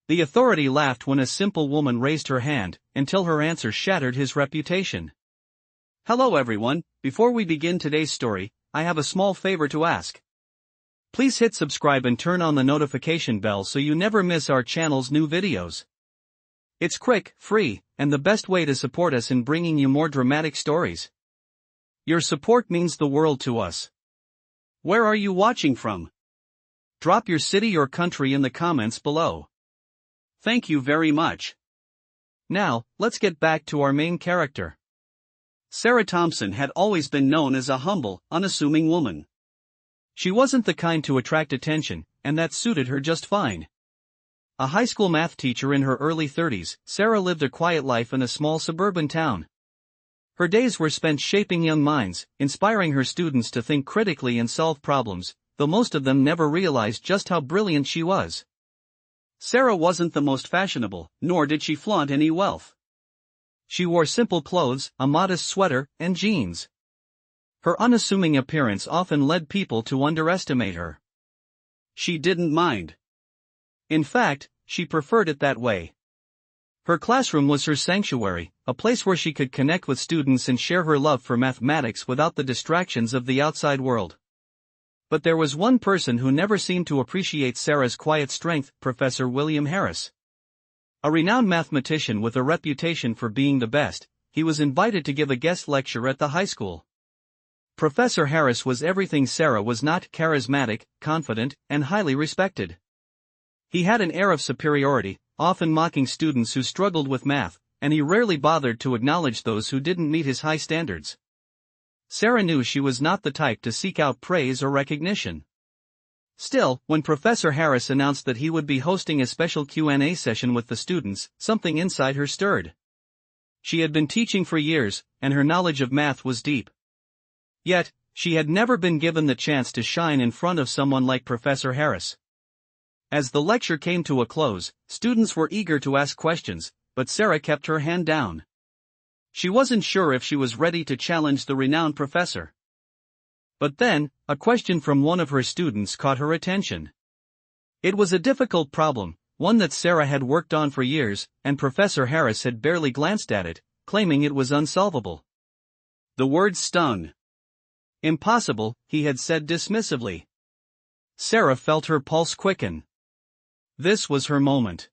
The authority laughed when a simple woman raised her hand, until her answer shattered his reputation. Hello everyone, before we begin today's story, I have a small favor to ask. Please hit subscribe and turn on the notification bell so you never miss our channel's new videos. It's quick, free, and the best way to support us in bringing you more dramatic stories. Your support means the world to us. Where are you watching from? Drop your city or country in the comments below. Thank you very much. Now, let's get back to our main character. Sarah Thompson had always been known as a humble, unassuming woman. She wasn't the kind to attract attention, and that suited her just fine. A high school math teacher in her early 30s, Sarah lived a quiet life in a small suburban town. Her days were spent shaping young minds, inspiring her students to think critically and solve problems, though most of them never realized just how brilliant she was. Sarah wasn't the most fashionable, nor did she flaunt any wealth. She wore simple clothes, a modest sweater, and jeans. Her unassuming appearance often led people to underestimate her. She didn't mind. In fact, she preferred it that way. Her classroom was her sanctuary, a place where she could connect with students and share her love for mathematics without the distractions of the outside world. But there was one person who never seemed to appreciate Sarah's quiet strength, Professor William Harris. A renowned mathematician with a reputation for being the best, he was invited to give a guest lecture at the high school. Professor Harris was everything Sarah was not: charismatic, confident, and highly respected. He had an air of superiority, often mocking students who struggled with math, and he rarely bothered to acknowledge those who didn't meet his high standards. Sarah knew she was not the type to seek out praise or recognition. Still, when Professor Harris announced that he would be hosting a special Q&A session with the students, something inside her stirred. She had been teaching for years, and her knowledge of math was deep. Yet, she had never been given the chance to shine in front of someone like Professor Harris. As the lecture came to a close, students were eager to ask questions, but Sarah kept her hand down. She wasn't sure if she was ready to challenge the renowned professor. But then, a question from one of her students caught her attention. It was a difficult problem, one that Sarah had worked on for years, and Professor Harris had barely glanced at it, claiming it was unsolvable. The word stung. Impossible, he had said dismissively. Sarah felt her pulse quicken. This was her moment.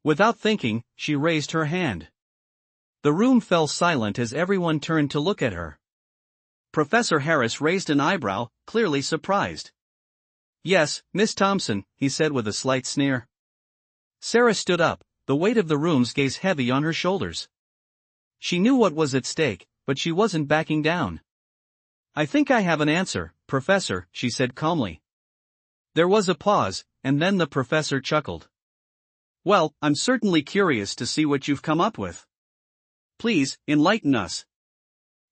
Without thinking, she raised her hand. The room fell silent as everyone turned to look at her. Professor Harris raised an eyebrow, clearly surprised. "Yes, Miss Thompson," he said with a slight sneer. Sarah stood up, the weight of the room's gaze heavy on her shoulders. She knew what was at stake, but she wasn't backing down. "I think I have an answer, Professor," she said calmly. There was a pause, and then the professor chuckled. "Well, I'm certainly curious to see what you've come up with. Please, enlighten us."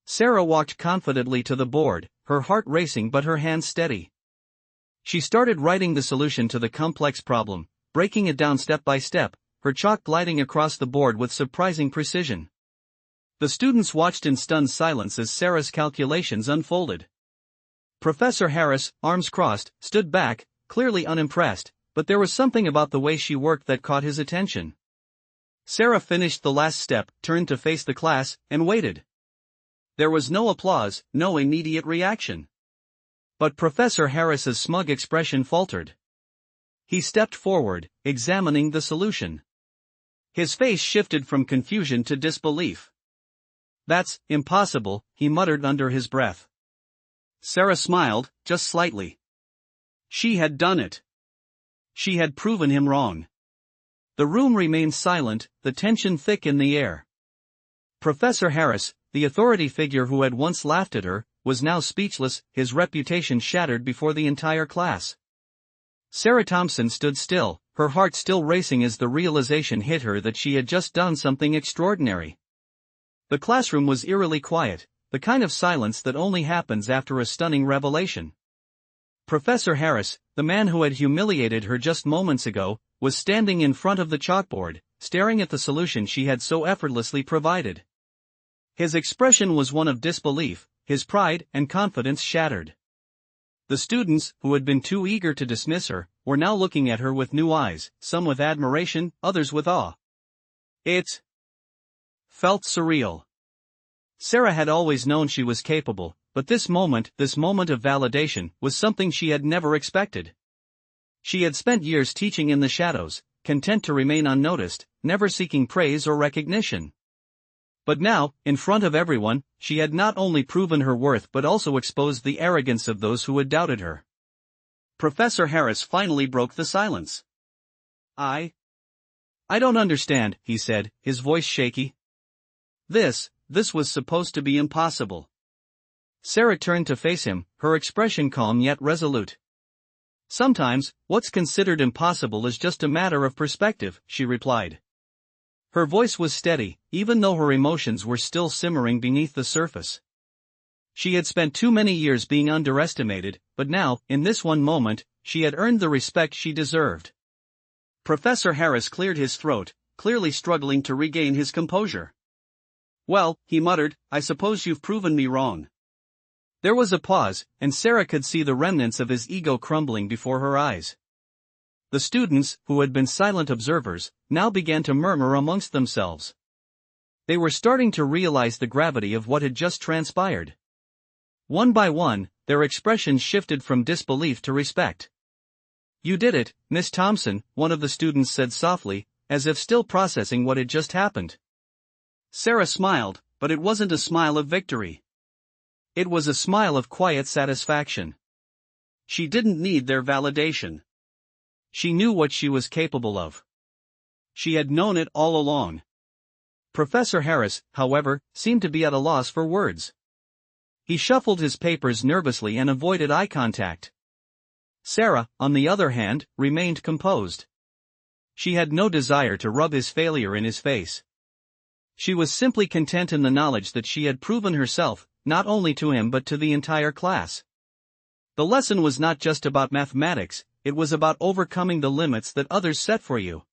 Sarah walked confidently to the board, her heart racing but her hands steady. She started writing the solution to the complex problem, breaking it down step by step, her chalk gliding across the board with surprising precision. The students watched in stunned silence as Sarah's calculations unfolded. Professor Harris, arms crossed, stood back, clearly unimpressed, but there was something about the way she worked that caught his attention. Sarah finished the last step, turned to face the class, and waited. There was no applause, no immediate reaction. But Professor Harris's smug expression faltered. He stepped forward, examining the solution. His face shifted from confusion to disbelief. "That's impossible," he muttered under his breath. Sarah smiled, just slightly. She had done it. She had proven him wrong. The room remained silent, the tension thick in the air. Professor Harris, the authority figure who had once laughed at her, was now speechless, his reputation shattered before the entire class. Sarah Thompson stood still, her heart still racing as the realization hit her that she had just done something extraordinary. The classroom was eerily quiet, the kind of silence that only happens after a stunning revelation. Professor Harris, the man who had humiliated her just moments ago, was standing in front of the chalkboard, staring at the solution she had so effortlessly provided. His expression was one of disbelief, his pride and confidence shattered. The students, who had been too eager to dismiss her, were now looking at her with new eyes, some with admiration, others with awe. It felt surreal. Sarah had always known she was capable, but this moment of validation, was something she had never expected. She had spent years teaching in the shadows, content to remain unnoticed, never seeking praise or recognition. But now, in front of everyone, she had not only proven her worth but also exposed the arrogance of those who had doubted her. Professor Harris finally broke the silence. I don't understand, he said, his voice shaky. This was supposed to be impossible. Sarah turned to face him, her expression calm yet resolute. Sometimes, what's considered impossible is just a matter of perspective, she replied. Her voice was steady, even though her emotions were still simmering beneath the surface. She had spent too many years being underestimated, but now, in this one moment, she had earned the respect she deserved. Professor Harris cleared his throat, clearly struggling to regain his composure. Well, he muttered, I suppose you've proven me wrong. There was a pause, and Sarah could see the remnants of his ego crumbling before her eyes. The students, who had been silent observers, now began to murmur amongst themselves. They were starting to realize the gravity of what had just transpired. One by one, their expressions shifted from disbelief to respect. You did it, Miss Thompson, one of the students said softly, as if still processing what had just happened. Sarah smiled, but it wasn't a smile of victory. It was a smile of quiet satisfaction. She didn't need their validation. She knew what she was capable of. She had known it all along. Professor Harris, however, seemed to be at a loss for words. He shuffled his papers nervously and avoided eye contact. Sarah, on the other hand, remained composed. She had no desire to rub his failure in his face. She was simply content in the knowledge that she had proven herself, not only to him but to the entire class. The lesson was not just about mathematics, it was about overcoming the limits that others set for you.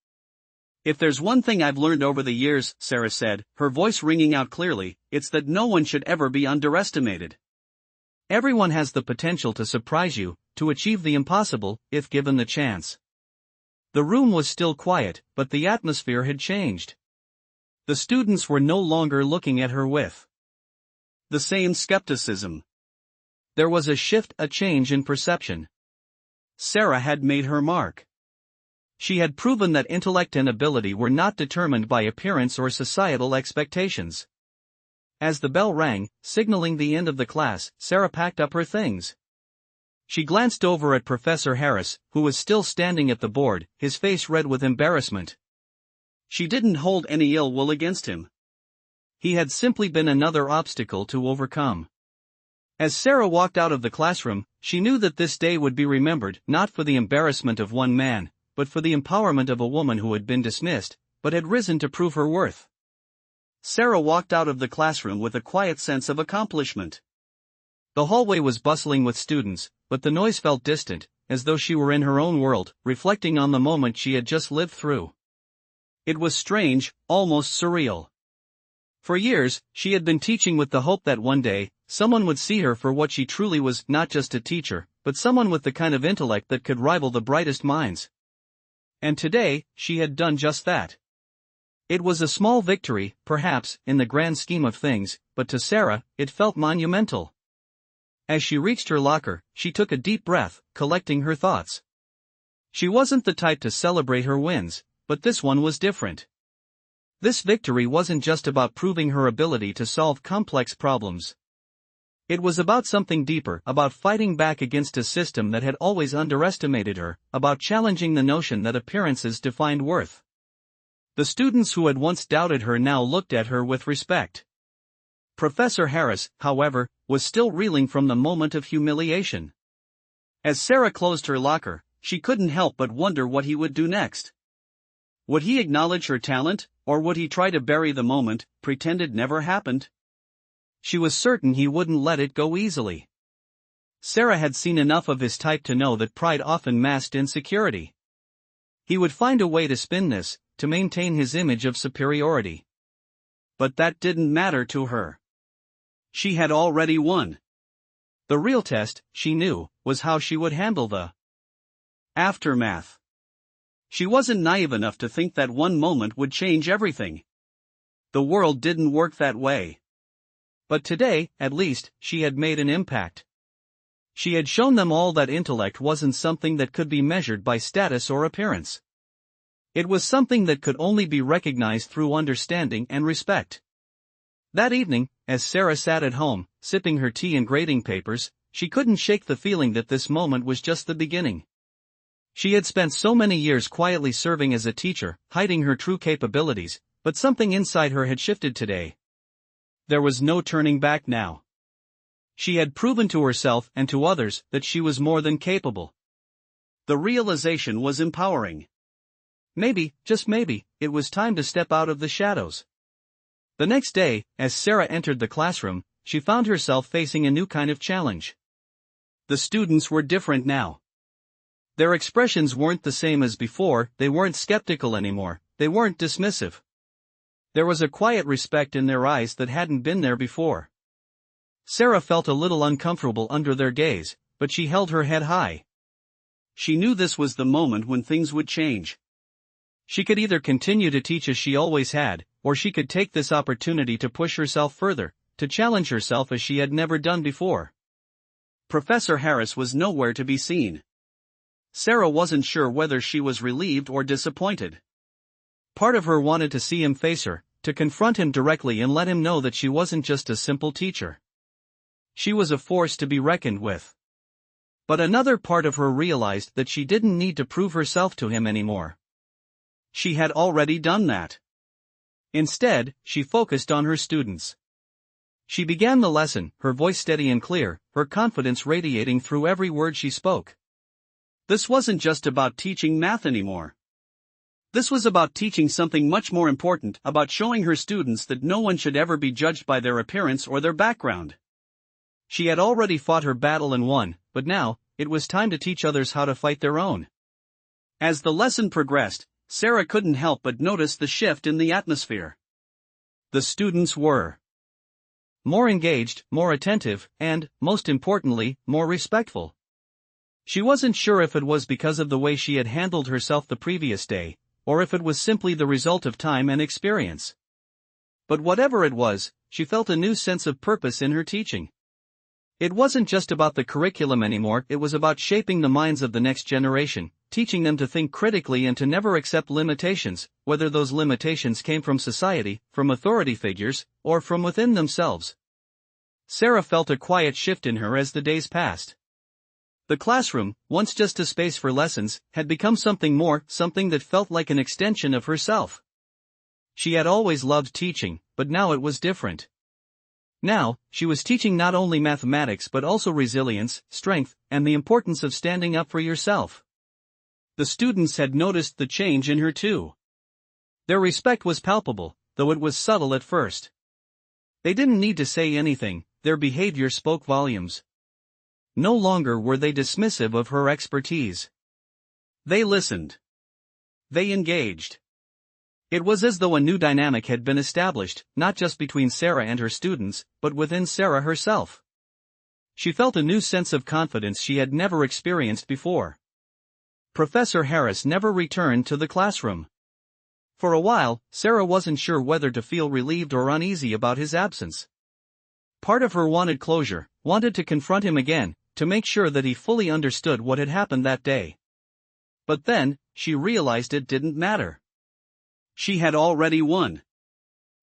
If there's one thing I've learned over the years, Sarah said, her voice ringing out clearly, it's that no one should ever be underestimated. Everyone has the potential to surprise you, to achieve the impossible, if given the chance. The room was still quiet, but the atmosphere had changed. The students were no longer looking at her with the same skepticism. There was a shift, a change in perception. Sarah had made her mark. She had proven that intellect and ability were not determined by appearance or societal expectations. As the bell rang, signaling the end of the class, Sarah packed up her things. She glanced over at Professor Harris, who was still standing at the board, his face red with embarrassment. She didn't hold any ill will against him. He had simply been another obstacle to overcome. As Sarah walked out of the classroom, she knew that this day would be remembered not for the embarrassment of one man, but for the empowerment of a woman who had been dismissed, but had risen to prove her worth. Sarah walked out of the classroom with a quiet sense of accomplishment. The hallway was bustling with students, but the noise felt distant, as though she were in her own world, reflecting on the moment she had just lived through. It was strange, almost surreal. For years, she had been teaching with the hope that one day, someone would see her for what she truly was, not just a teacher, but someone with the kind of intellect that could rival the brightest minds. And today, she had done just that. It was a small victory, perhaps, in the grand scheme of things, but to Sarah, it felt monumental. As she reached her locker, she took a deep breath, collecting her thoughts. She wasn't the type to celebrate her wins, but this one was different. This victory wasn't just about proving her ability to solve complex problems. It was about something deeper, about fighting back against a system that had always underestimated her, about challenging the notion that appearances defined worth. The students who had once doubted her now looked at her with respect. Professor Harris, however, was still reeling from the moment of humiliation. As Sarah closed her locker, she couldn't help but wonder what he would do next. Would he acknowledge her talent, or would he try to bury the moment, pretend it never happened? She was certain he wouldn't let it go easily. Sarah had seen enough of his type to know that pride often masked insecurity. He would find a way to spin this, to maintain his image of superiority. But that didn't matter to her. She had already won. The real test, she knew, was how she would handle the Aftermath. She wasn't naive enough to think that one moment would change everything. The world didn't work that way. But today, at least, she had made an impact. She had shown them all that intellect wasn't something that could be measured by status or appearance. It was something that could only be recognized through understanding and respect. That evening, as Sarah sat at home, sipping her tea and grading papers, she couldn't shake the feeling that this moment was just the beginning. She had spent so many years quietly serving as a teacher, hiding her true capabilities, but something inside her had shifted today. There was no turning back now. She had proven to herself and to others that she was more than capable. The realization was empowering. Maybe, just maybe, it was time to step out of the shadows. The next day, as Sarah entered the classroom, she found herself facing a new kind of challenge. The students were different now. Their expressions weren't the same as before, they weren't skeptical anymore, they weren't dismissive. There was a quiet respect in their eyes that hadn't been there before. Sarah felt a little uncomfortable under their gaze, but she held her head high. She knew this was the moment when things would change. She could either continue to teach as she always had, or she could take this opportunity to push herself further, to challenge herself as she had never done before. Professor Harris was nowhere to be seen. Sarah wasn't sure whether she was relieved or disappointed. Part of her wanted to see him face her, to confront him directly and let him know that she wasn't just a simple teacher. She was a force to be reckoned with. But another part of her realized that she didn't need to prove herself to him anymore. She had already done that. Instead, she focused on her students. She began the lesson, her voice steady and clear, her confidence radiating through every word she spoke. This wasn't just about teaching math anymore. This was about teaching something much more important, about showing her students that no one should ever be judged by their appearance or their background. She had already fought her battle and won, but now, it was time to teach others how to fight their own. As the lesson progressed, Sarah couldn't help but notice the shift in the atmosphere. The students were more engaged, more attentive, and, most importantly, more respectful. She wasn't sure if it was because of the way she had handled herself the previous day, or if it was simply the result of time and experience. But whatever it was, she felt a new sense of purpose in her teaching. It wasn't just about the curriculum anymore, it was about shaping the minds of the next generation, teaching them to think critically and to never accept limitations, whether those limitations came from society, from authority figures, or from within themselves. Sarah felt a quiet shift in her as the days passed. The classroom, once just a space for lessons, had become something more, something that felt like an extension of herself. She had always loved teaching, but now it was different. Now, she was teaching not only mathematics but also resilience, strength, and the importance of standing up for yourself. The students had noticed the change in her too. Their respect was palpable, though it was subtle at first. They didn't need to say anything, their behavior spoke volumes. No longer were they dismissive of her expertise. They listened. They engaged. It was as though a new dynamic had been established, not just between Sarah and her students, but within Sarah herself. She felt a new sense of confidence she had never experienced before. Professor Harris never returned to the classroom. For a while, Sarah wasn't sure whether to feel relieved or uneasy about his absence. Part of her wanted closure, wanted to confront him again, to make sure that he fully understood what had happened that day. But then, she realized it didn't matter. She had already won.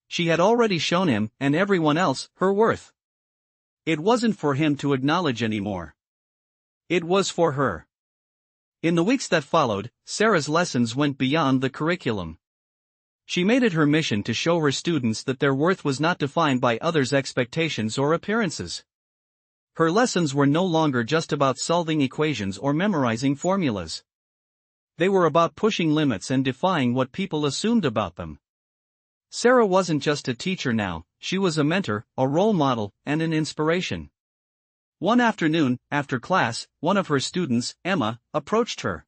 She had already shown him, and everyone else, her worth. It wasn't for him to acknowledge anymore. It was for her. In the weeks that followed, Sarah's lessons went beyond the curriculum. She made it her mission to show her students that their worth was not defined by others' expectations or appearances. Her lessons were no longer just about solving equations or memorizing formulas. They were about pushing limits and defying what people assumed about them. Sarah wasn't just a teacher now, she was a mentor, a role model, and an inspiration. One afternoon, after class, one of her students, Emma, approached her.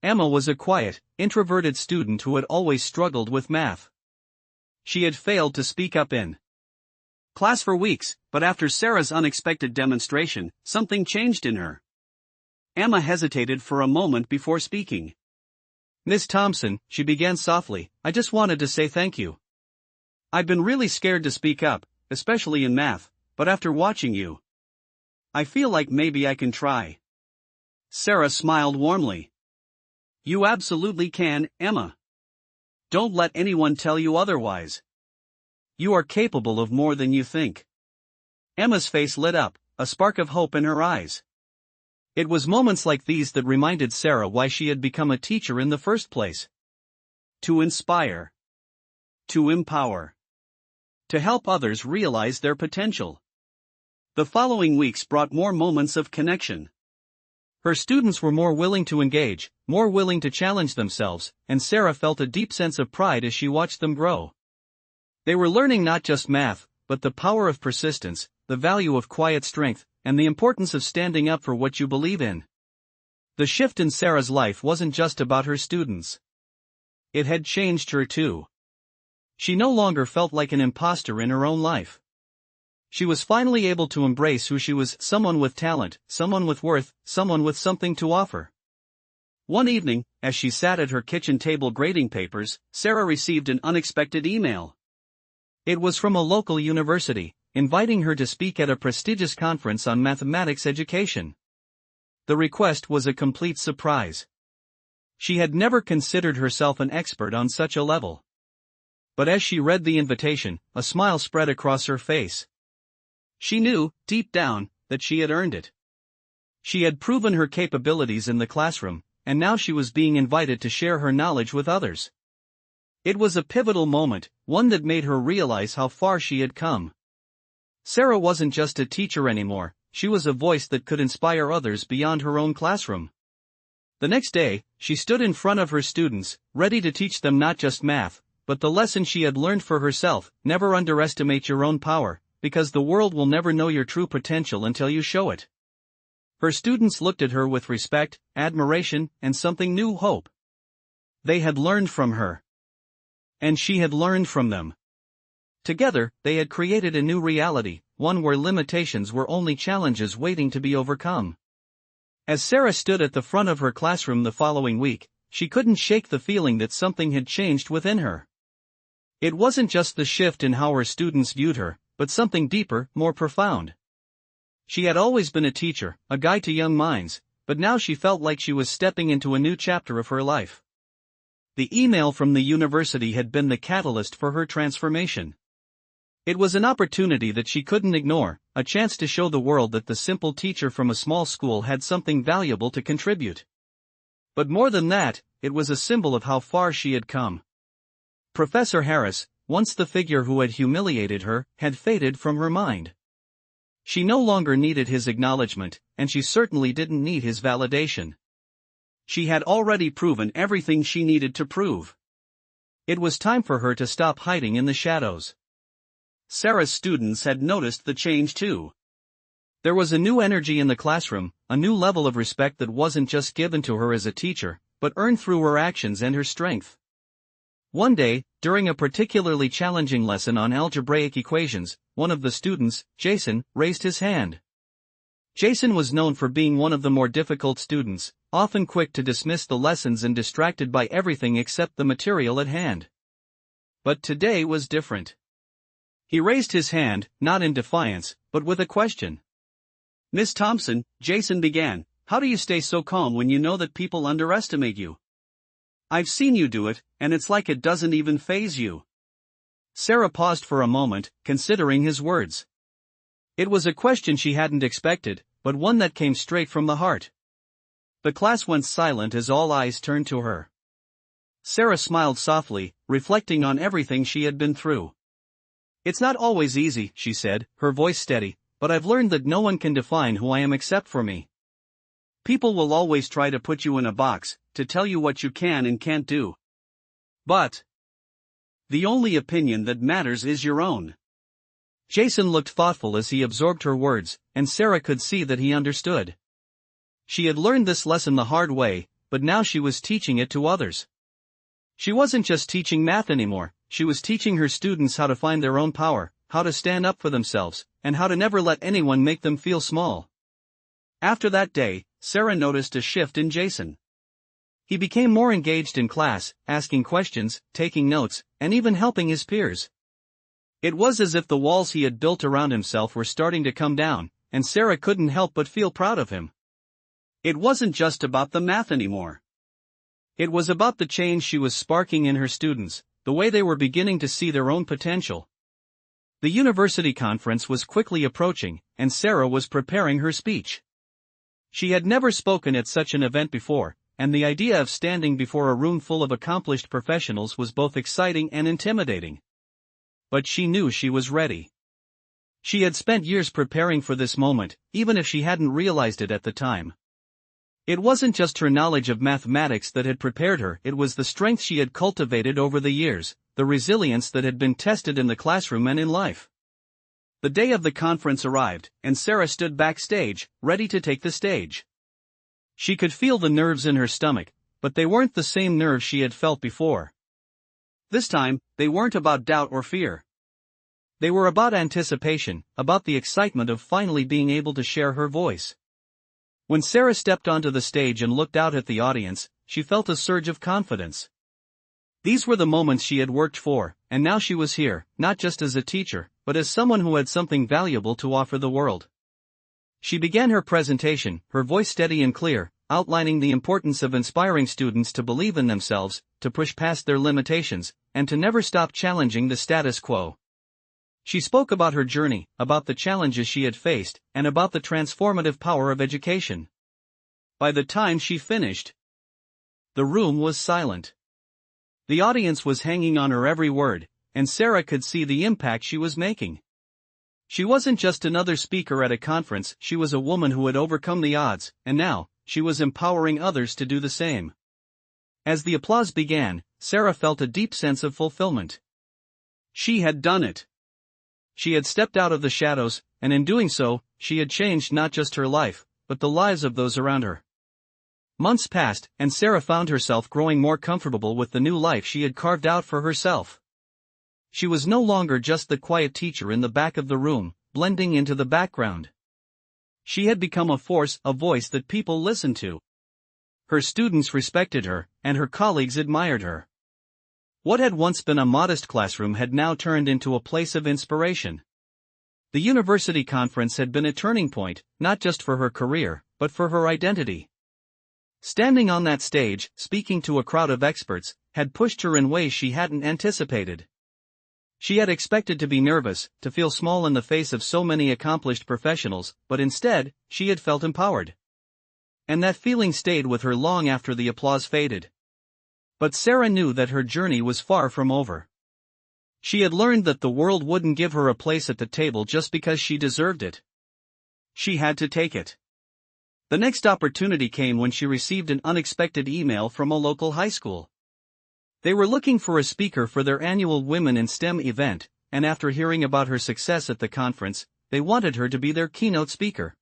Emma was a quiet, introverted student who had always struggled with math. She had failed to speak up in class for weeks, but after Sarah's unexpected demonstration, something changed in her. Emma hesitated for a moment before speaking. "Miss Thompson," she began softly, "I just wanted to say thank you. I've been really scared to speak up, especially in math, but after watching you, I feel like maybe I can try." Sarah smiled warmly. "You absolutely can, Emma. Don't let anyone tell you otherwise. You are capable of more than you think." Emma's face lit up, a spark of hope in her eyes. It was moments like these that reminded Sarah why she had become a teacher in the first place. To inspire. To empower. To help others realize their potential. The following weeks brought more moments of connection. Her students were more willing to engage, more willing to challenge themselves, and Sarah felt a deep sense of pride as she watched them grow. They were learning not just math, but the power of persistence, the value of quiet strength, and the importance of standing up for what you believe in. The shift in Sarah's life wasn't just about her students. It had changed her too. She no longer felt like an imposter in her own life. She was finally able to embrace who she was, someone with talent, someone with worth, someone with something to offer. One evening, as she sat at her kitchen table grading papers, Sarah received an unexpected email. It was from a local university, inviting her to speak at a prestigious conference on mathematics education. The request was a complete surprise. She had never considered herself an expert on such a level. But as she read the invitation, a smile spread across her face. She knew, deep down, that she had earned it. She had proven her capabilities in the classroom, and now she was being invited to share her knowledge with others. It was a pivotal moment, one that made her realize how far she had come. Sarah wasn't just a teacher anymore, she was a voice that could inspire others beyond her own classroom. The next day, she stood in front of her students, ready to teach them not just math, but the lesson she had learned for herself: never underestimate your own power, because the world will never know your true potential until you show it. Her students looked at her with respect, admiration, and something new: hope. They had learned from her. And she had learned from them. Together, they had created a new reality, one where limitations were only challenges waiting to be overcome. As Sarah stood at the front of her classroom the following week, she couldn't shake the feeling that something had changed within her. It wasn't just the shift in how her students viewed her, but something deeper, more profound. She had always been a teacher, a guide to young minds, but now she felt like she was stepping into a new chapter of her life. The email from the university had been the catalyst for her transformation. It was an opportunity that she couldn't ignore, a chance to show the world that the simple teacher from a small school had something valuable to contribute. But more than that, it was a symbol of how far she had come. Professor Harris, once the figure who had humiliated her, had faded from her mind. She no longer needed his acknowledgement, and she certainly didn't need his validation. She had already proven everything she needed to prove. It was time for her to stop hiding in the shadows. Sarah's students had noticed the change too. There was a new energy in the classroom, a new level of respect that wasn't just given to her as a teacher, but earned through her actions and her strength. One day, during a particularly challenging lesson on algebraic equations, one of the students, Jason, raised his hand. Jason was known for being one of the more difficult students, often quick to dismiss the lessons and distracted by everything except the material at hand. But today was different. He raised his hand, not in defiance, but with a question. "Miss Thompson," Jason began, "how do you stay so calm when you know that people underestimate you? I've seen you do it, and it's like it doesn't even faze you." Sarah paused for a moment, considering his words. It was a question she hadn't expected, but one that came straight from the heart. The class went silent as all eyes turned to her. Sarah smiled softly, reflecting on everything she had been through. "It's not always easy," she said, her voice steady, "but I've learned that no one can define who I am except for me. People will always try to put you in a box, to tell you what you can and can't do. But the only opinion that matters is your own." Jason looked thoughtful as he absorbed her words, and Sarah could see that he understood. She had learned this lesson the hard way, but now she was teaching it to others. She wasn't just teaching math anymore, she was teaching her students how to find their own power, how to stand up for themselves, and how to never let anyone make them feel small. After that day, Sarah noticed a shift in Jason. He became more engaged in class, asking questions, taking notes, and even helping his peers. It was as if the walls he had built around himself were starting to come down, and Sarah couldn't help but feel proud of him. It wasn't just about the math anymore. It was about the change she was sparking in her students, the way they were beginning to see their own potential. The university conference was quickly approaching, and Sarah was preparing her speech. She had never spoken at such an event before, and the idea of standing before a room full of accomplished professionals was both exciting and intimidating. But she knew she was ready. She had spent years preparing for this moment, even if she hadn't realized it at the time. It wasn't just her knowledge of mathematics that had prepared her, it was the strength she had cultivated over the years, the resilience that had been tested in the classroom and in life. The day of the conference arrived, and Sarah stood backstage, ready to take the stage. She could feel the nerves in her stomach, but they weren't the same nerves she had felt before. This time, they weren't about doubt or fear. They were about anticipation, about the excitement of finally being able to share her voice. When Sarah stepped onto the stage and looked out at the audience, she felt a surge of confidence. These were the moments she had worked for, and now she was here, not just as a teacher, but as someone who had something valuable to offer the world. She began her presentation, her voice steady and clear, outlining the importance of inspiring students to believe in themselves, to push past their limitations, and to never stop challenging the status quo. She spoke about her journey, about the challenges she had faced, and about the transformative power of education. By the time she finished, the room was silent. The audience was hanging on her every word, and Sarah could see the impact she was making. She wasn't just another speaker at a conference, she was a woman who had overcome the odds, and now, she was empowering others to do the same. As the applause began, Sarah felt a deep sense of fulfillment. She had done it. She had stepped out of the shadows, and in doing so, she had changed not just her life, but the lives of those around her. Months passed, and Sarah found herself growing more comfortable with the new life she had carved out for herself. She was no longer just the quiet teacher in the back of the room, blending into the background. She had become a force, a voice that people listened to. Her students respected her, and her colleagues admired her. What had once been a modest classroom had now turned into a place of inspiration. The university conference had been a turning point, not just for her career, but for her identity. Standing on that stage, speaking to a crowd of experts, had pushed her in ways she hadn't anticipated. She had expected to be nervous, to feel small in the face of so many accomplished professionals, but instead, she had felt empowered. And that feeling stayed with her long after the applause faded. But Sarah knew that her journey was far from over. She had learned that the world wouldn't give her a place at the table just because she deserved it. She had to take it. The next opportunity came when she received an unexpected email from a local high school. They were looking for a speaker for their annual Women in STEM event, and after hearing about her success at the conference, they wanted her to be their keynote speaker.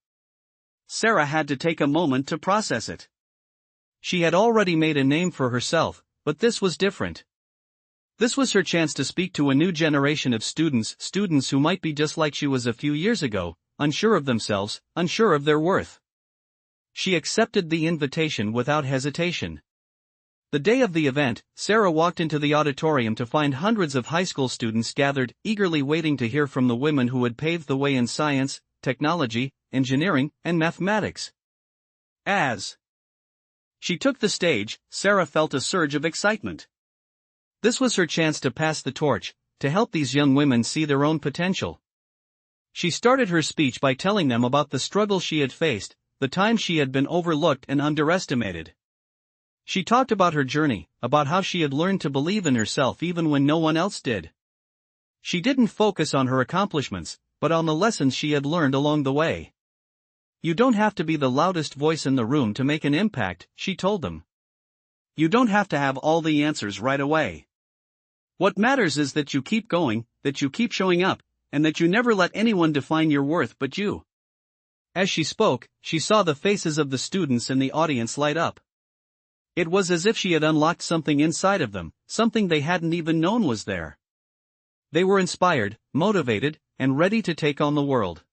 Sarah had to take a moment to process it. She had already made a name for herself, but this was different. This was her chance to speak to a new generation of students who might be just like she was a few years ago, unsure of themselves, unsure of their worth. She accepted the invitation without hesitation. The day of the event, Sarah walked into the auditorium to find hundreds of high school students gathered, eagerly waiting to hear from the women who had paved the way in science, technology, engineering, and mathematics. As she took the stage, Sarah felt a surge of excitement. This was her chance to pass the torch, to help these young women see their own potential. She started her speech by telling them about the struggles she had faced, the times she had been overlooked and underestimated. She talked about her journey, about how she had learned to believe in herself even when no one else did. She didn't focus on her accomplishments, but on the lessons she had learned along the way. You don't have to be the loudest voice in the room to make an impact, she told them. You don't have to have all the answers right away. What matters is that you keep going, that you keep showing up, and that you never let anyone define your worth but you. As she spoke, she saw the faces of the students in the audience light up. It was as if she had unlocked something inside of them, something they hadn't even known was there. They were inspired, motivated, and ready to take on the world.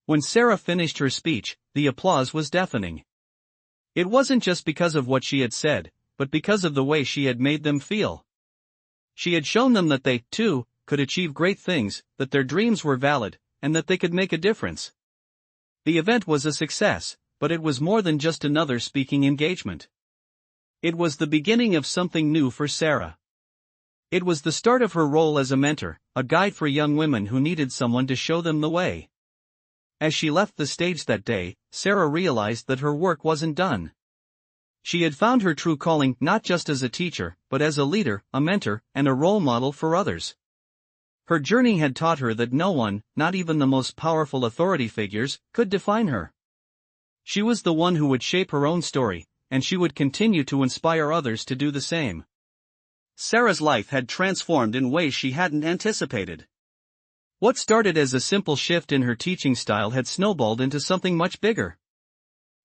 When Sarah finished her speech, the applause was deafening. It wasn't just because of what she had said, but because of the way she had made them feel. She had shown them that they, too, could achieve great things, that their dreams were valid, and that they could make a difference. The event was a success, but it was more than just another speaking engagement. It was the beginning of something new for Sarah. It was the start of her role as a mentor, a guide for young women who needed someone to show them the way. As she left the stage that day, Sarah realized that her work wasn't done. She had found her true calling not just as a teacher, but as a leader, a mentor, and a role model for others. Her journey had taught her that no one, not even the most powerful authority figures, could define her. She was the one who would shape her own story, and she would continue to inspire others to do the same. Sarah's life had transformed in ways she hadn't anticipated. What started as a simple shift in her teaching style had snowballed into something much bigger.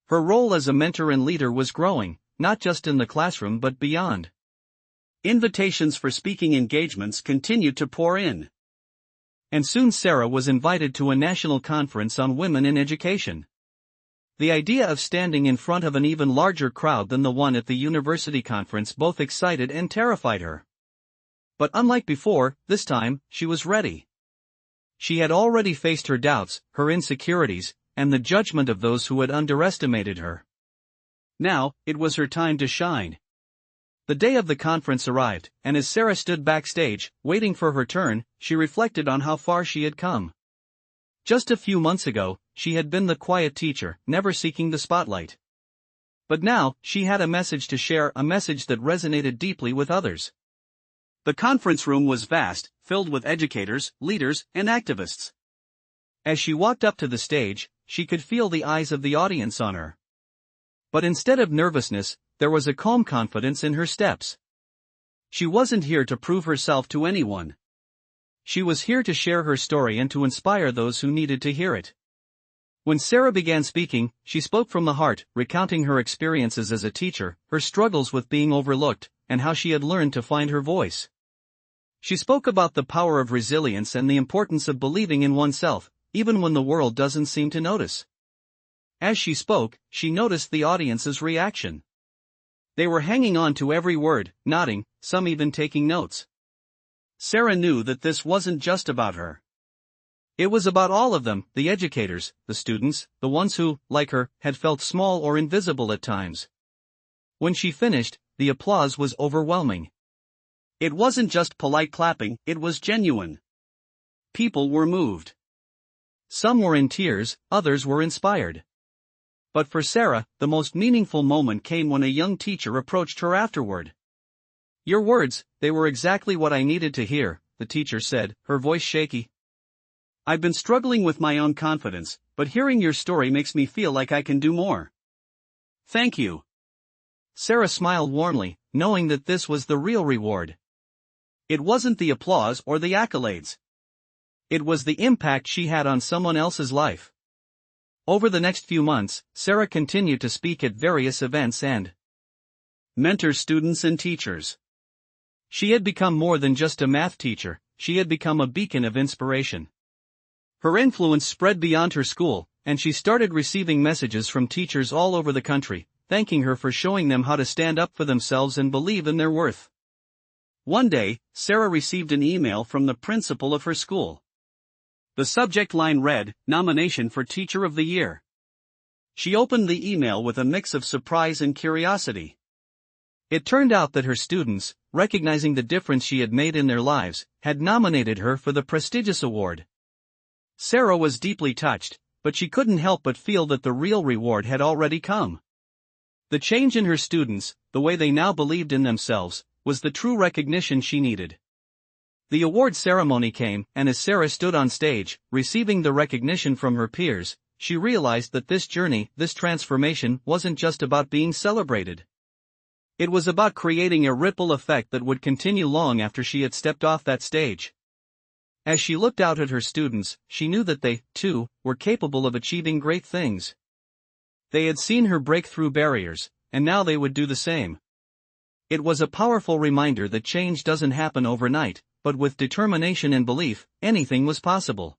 Her role as a mentor and leader was growing, not just in the classroom but beyond. Invitations for speaking engagements continued to pour in. And soon Sarah was invited to a national conference on women in education. The idea of standing in front of an even larger crowd than the one at the university conference both excited and terrified her. But unlike before, this time, she was ready. She had already faced her doubts, her insecurities, and the judgment of those who had underestimated her. Now, it was her time to shine. The day of the conference arrived, and as Sarah stood backstage, waiting for her turn, she reflected on how far she had come. Just a few months ago, she had been the quiet teacher, never seeking the spotlight. But now, she had a message to share, a message that resonated deeply with others. The conference room was vast, filled with educators, leaders, and activists. As she walked up to the stage, she could feel the eyes of the audience on her. But instead of nervousness, there was a calm confidence in her steps. She wasn't here to prove herself to anyone. She was here to share her story and to inspire those who needed to hear it. When Sarah began speaking, she spoke from the heart, recounting her experiences as a teacher, her struggles with being overlooked, and how she had learned to find her voice. She spoke about the power of resilience and the importance of believing in oneself, even when the world doesn't seem to notice. As she spoke, she noticed the audience's reaction. They were hanging on to every word, nodding, some even taking notes. Sarah knew that this wasn't just about her. It was about all of them, the educators, the students, the ones who, like her, had felt small or invisible at times. When she finished, the applause was overwhelming. It wasn't just polite clapping, it was genuine. People were moved. Some were in tears, others were inspired. But for Sarah, the most meaningful moment came when a young teacher approached her afterward. "Your words, they were exactly what I needed to hear," the teacher said, her voice shaky. "I've been struggling with my own confidence, but hearing your story makes me feel like I can do more. Thank you." Sarah smiled warmly, knowing that this was the real reward. It wasn't the applause or the accolades. It was the impact she had on someone else's life. Over the next few months, Sarah continued to speak at various events and mentor students and teachers. She had become more than just a math teacher, she had become a beacon of inspiration. Her influence spread beyond her school, and she started receiving messages from teachers all over the country, thanking her for showing them how to stand up for themselves and believe in their worth. One day, Sarah received an email from the principal of her school. The subject line read, "Nomination for Teacher of the Year." She opened the email with a mix of surprise and curiosity. It turned out that her students, recognizing the difference she had made in their lives, had nominated her for the prestigious award. Sarah was deeply touched, but she couldn't help but feel that the real reward had already come. The change in her students, the way they now believed in themselves, was the true recognition she needed. The award ceremony came, and as Sarah stood on stage, receiving the recognition from her peers, she realized that this journey, this transformation, wasn't just about being celebrated. It was about creating a ripple effect that would continue long after she had stepped off that stage. As she looked out at her students, she knew that they, too, were capable of achieving great things. They had seen her break through barriers, and now they would do the same. It was a powerful reminder that change doesn't happen overnight, but with determination and belief, anything was possible.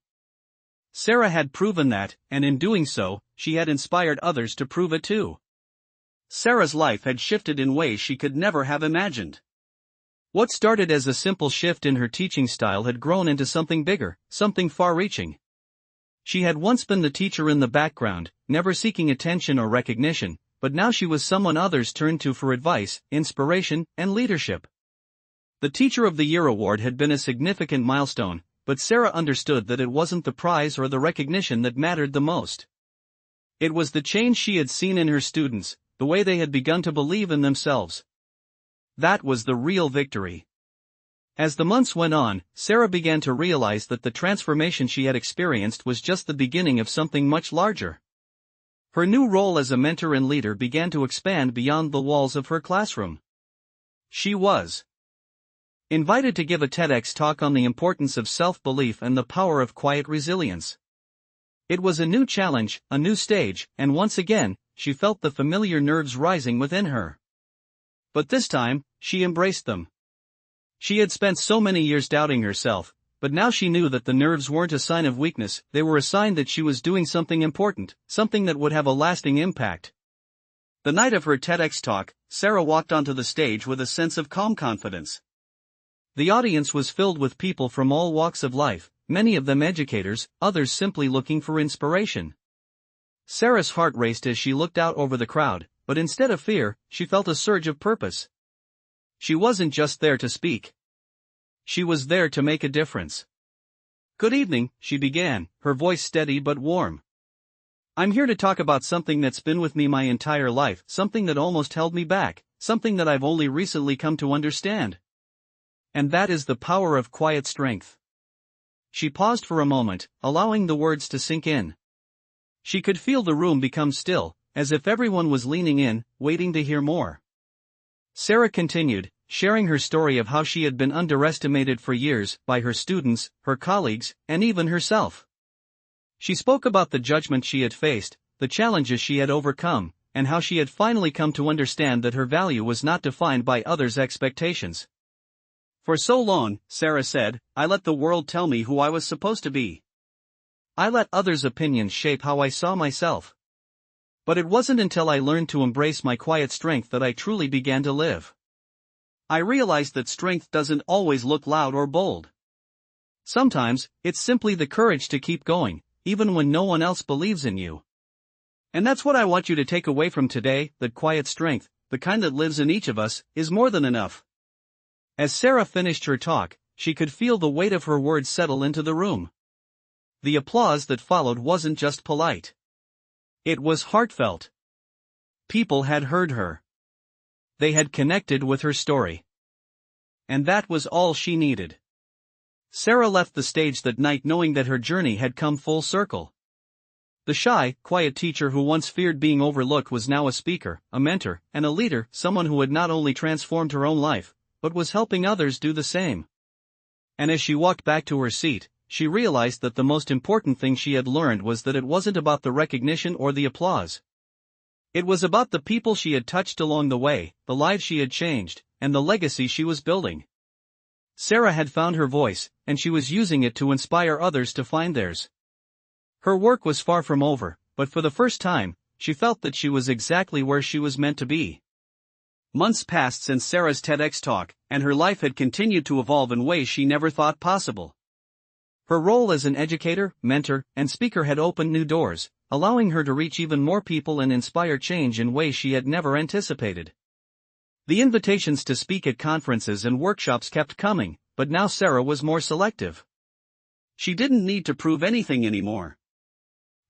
Sarah had proven that, and in doing so, she had inspired others to prove it too. Sarah's life had shifted in ways she could never have imagined. What started as a simple shift in her teaching style had grown into something bigger, something far-reaching. She had once been the teacher in the background, never seeking attention or recognition, but now she was someone others turned to for advice, inspiration, and leadership. The Teacher of the Year award had been a significant milestone, but Sarah understood that it wasn't the prize or the recognition that mattered the most. It was the change she had seen in her students, the way they had begun to believe in themselves. That was the real victory. As the months went on, Sarah began to realize that the transformation she had experienced was just the beginning of something much larger. Her new role as a mentor and leader began to expand beyond the walls of her classroom. She was invited to give a TEDx talk on the importance of self-belief and the power of quiet resilience. It was a new challenge, a new stage, and once again, she felt the familiar nerves rising within her. But this time, she embraced them. She had spent so many years doubting herself, but now she knew that the nerves weren't a sign of weakness, they were a sign that she was doing something important, something that would have a lasting impact. The night of her TEDx talk, Sarah walked onto the stage with a sense of calm confidence. The audience was filled with people from all walks of life, many of them educators, others simply looking for inspiration. Sarah's heart raced as she looked out over the crowd, but instead of fear, she felt a surge of purpose. She wasn't just there to speak. She was there to make a difference. "Good evening," she began, her voice steady but warm. "I'm here to talk about something that's been with me my entire life, something that almost held me back, something that I've only recently come to understand. And that is the power of quiet strength." She paused for a moment, allowing the words to sink in. She could feel the room become still, as if everyone was leaning in, waiting to hear more. Sarah continued, sharing her story of how she had been underestimated for years by her students, her colleagues, and even herself. She spoke about the judgment she had faced, the challenges she had overcome, and how she had finally come to understand that her value was not defined by others' expectations. "For so long," Sarah said, "I let the world tell me who I was supposed to be. I let others' opinions shape how I saw myself. But it wasn't until I learned to embrace my quiet strength that I truly began to live. I realized that strength doesn't always look loud or bold. Sometimes, it's simply the courage to keep going, even when no one else believes in you. And that's what I want you to take away from today, that quiet strength, the kind that lives in each of us, is more than enough." As Sarah finished her talk, she could feel the weight of her words settle into the room. The applause that followed wasn't just polite. It was heartfelt. People had heard her. They had connected with her story. And that was all she needed. Sarah left the stage that night knowing that her journey had come full circle. The shy, quiet teacher who once feared being overlooked was now a speaker, a mentor, and a leader, someone who had not only transformed her own life, but was helping others do the same. And as she walked back to her seat, she realized that the most important thing she had learned was that it wasn't about the recognition or the applause. It was about the people she had touched along the way, the lives she had changed, and the legacy she was building. Sarah had found her voice, and she was using it to inspire others to find theirs. Her work was far from over, but for the first time, she felt that she was exactly where she was meant to be. Months passed since Sarah's TEDx talk, and her life had continued to evolve in ways she never thought possible. Her role as an educator, mentor, and speaker had opened new doors, allowing her to reach even more people and inspire change in ways she had never anticipated. The invitations to speak at conferences and workshops kept coming, but now Sarah was more selective. She didn't need to prove anything anymore.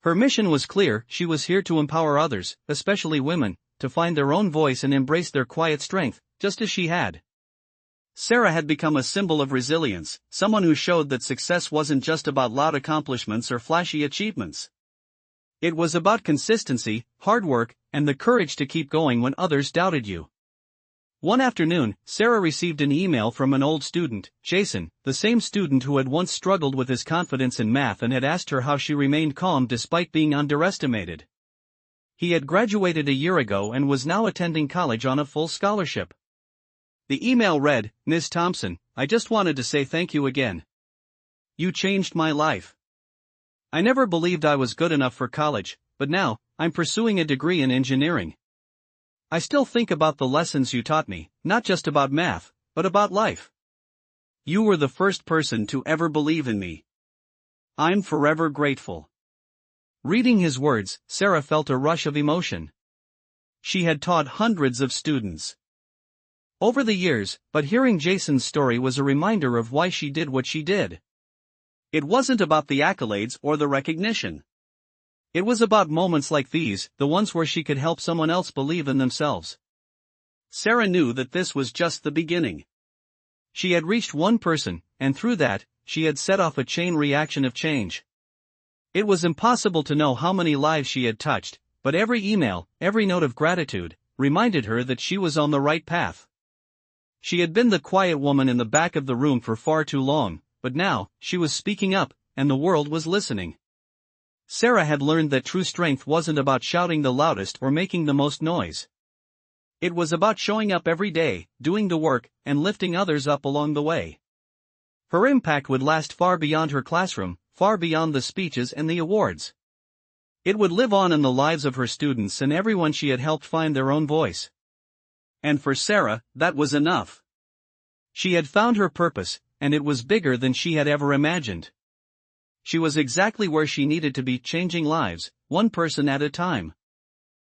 Her mission was clear: she was here to empower others, especially women, to find their own voice and embrace their quiet strength, just as she had. Sarah had become a symbol of resilience, someone who showed that success wasn't just about loud accomplishments or flashy achievements. It was about consistency, hard work, and the courage to keep going when others doubted you. One afternoon, Sarah received an email from an old student, Jason, the same student who had once struggled with his confidence in math and had asked her how she remained calm despite being underestimated. He had graduated a year ago and was now attending college on a full scholarship. The email read, "Ms. Thompson, I just wanted to say thank you again. You changed my life. I never believed I was good enough for college, but now, I'm pursuing a degree in engineering. I still think about the lessons you taught me, not just about math, but about life. You were the first person to ever believe in me. I'm forever grateful." Reading his words, Sarah felt a rush of emotion. She had taught hundreds of students over the years, but hearing Jason's story was a reminder of why she did what she did. It wasn't about the accolades or the recognition. It was about moments like these, the ones where she could help someone else believe in themselves. Sarah knew that this was just the beginning. She had reached one person, and through that, she had set off a chain reaction of change. It was impossible to know how many lives she had touched, but every email, every note of gratitude, reminded her that she was on the right path. She had been the quiet woman in the back of the room for far too long, but now, she was speaking up, and the world was listening. Sarah had learned that true strength wasn't about shouting the loudest or making the most noise. It was about showing up every day, doing the work, and lifting others up along the way. Her impact would last far beyond her classroom, far beyond the speeches and the awards. It would live on in the lives of her students and everyone she had helped find their own voice. And for Sarah, that was enough. She had found her purpose, and it was bigger than she had ever imagined. She was exactly where she needed to be, changing lives, one person at a time.